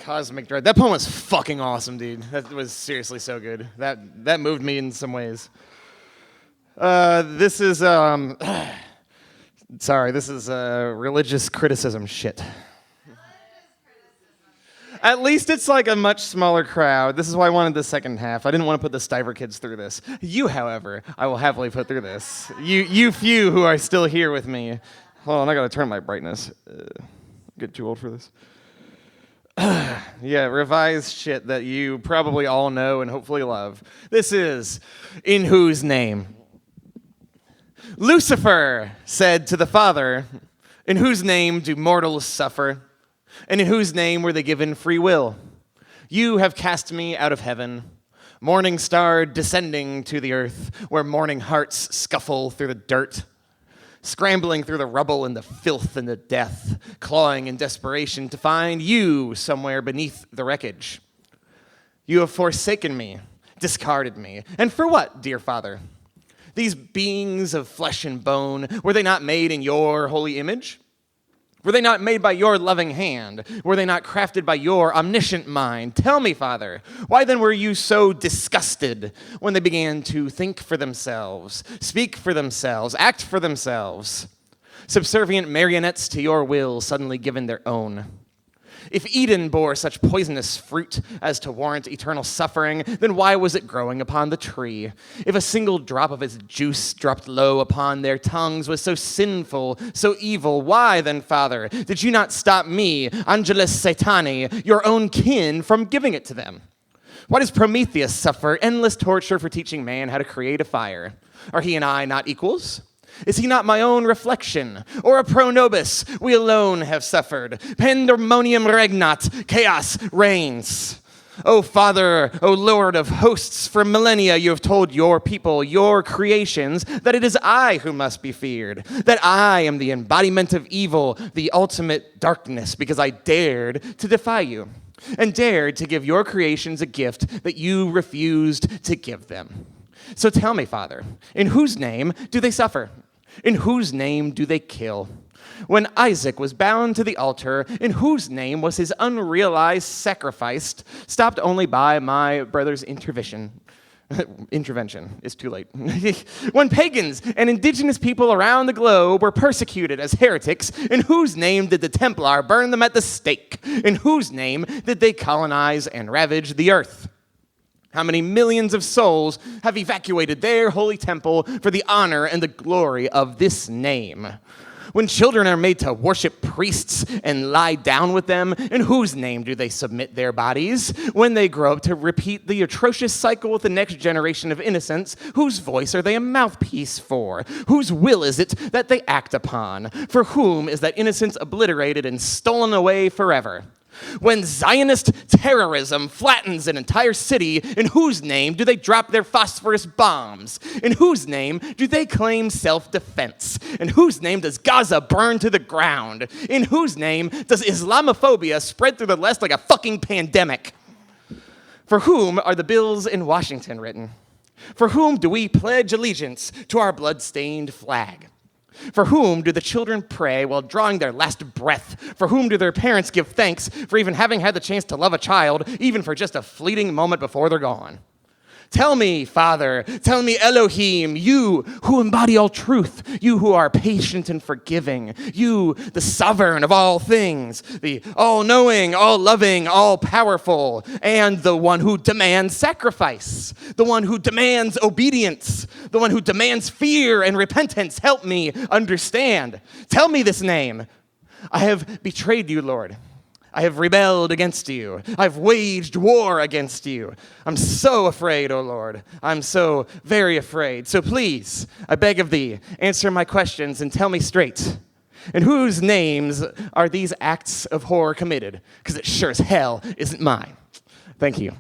Cosmic Dread. That poem was fucking awesome, dude. That was seriously so good. That moved me in some ways. This is religious criticism shit. At least it's like a much smaller crowd. This is why I wanted the second half. I didn't want to put the Stiver kids through this. You, however, I will happily put through this. You few who are still here with me. Hold on, I gotta turn my brightness. Get too old for this. Yeah, revised shit that you probably all know and hopefully love. This is In Whose Name? Lucifer said to the Father, in whose name do mortals suffer? And in whose name were they given free will? You have cast me out of heaven, morning star descending to the earth, where morning hearts scuffle through the dirt, scrambling through the rubble and the filth and the death, clawing in desperation to find you somewhere beneath the wreckage. You have forsaken me, discarded me. And for what, dear Father? These beings of flesh and bone, were they not made in your holy image? Were they not made by your loving hand? Were they not crafted by your omniscient mind? Tell me, Father, why then were you so disgusted when they began to think for themselves, speak for themselves, act for themselves, subservient marionettes to your will suddenly given their own? If Eden bore such poisonous fruit as to warrant eternal suffering, then why was it growing upon the tree? If a single drop of its juice dropped low upon their tongues was so sinful, so evil, why then, Father, did you not stop me, Angelus Satani, your own kin, from giving it to them? Why does Prometheus suffer endless torture for teaching man how to create a fire? Are he and I not equals? Is he not my own reflection? Or a pro nobis? We alone have suffered. Pandemonium regnat. Chaos reigns. O Father, O Lord of hosts, for millennia you have told your people, your creations, that it is I who must be feared, that I am the embodiment of evil, the ultimate darkness, because I dared to defy you and dared to give your creations a gift that you refused to give them. So tell me, Father, in whose name do they suffer? In whose name do they kill? When Isaac was bound to the altar, in whose name was his unrealized sacrifice stopped only by my brother's intervention? Intervention is too late. When pagans and indigenous people around the globe were persecuted as heretics, in whose name did the Templar burn them at the stake? In whose name did they colonize and ravage the earth? How many millions of souls have evacuated their holy temple for the honor and the glory of this name? When children are made to worship priests and lie down with them, in whose name do they submit their bodies? When they grow up to repeat the atrocious cycle with the next generation of innocents, whose voice are they a mouthpiece for? Whose will is it that they act upon? For whom is that innocence obliterated and stolen away forever? When Zionist terrorism flattens an entire city, in whose name do they drop their phosphorus bombs? In whose name do they claim self-defense? In whose name does Gaza burn to the ground? In whose name does Islamophobia spread through the West like a fucking pandemic? For whom are the bills in Washington written? For whom do we pledge allegiance to our blood-stained flag? For whom do the children pray while drawing their last breath? For whom do their parents give thanks for even having had the chance to love a child, even for just a fleeting moment before they're gone? Tell me, Father, tell me, Elohim, you who embody all truth, you who are patient and forgiving, you, the sovereign of all things, the all-knowing, all-loving, all-powerful, and the one who demands sacrifice, the one who demands obedience, the one who demands fear and repentance. Help me understand. Tell me this name. I have betrayed you, Lord. I have rebelled against you. I've waged war against you. I'm so afraid, O Lord. I'm so very afraid. So please, I beg of thee, answer my questions and tell me straight. In whose names are these acts of horror committed? Because it sure as hell isn't mine. Thank you.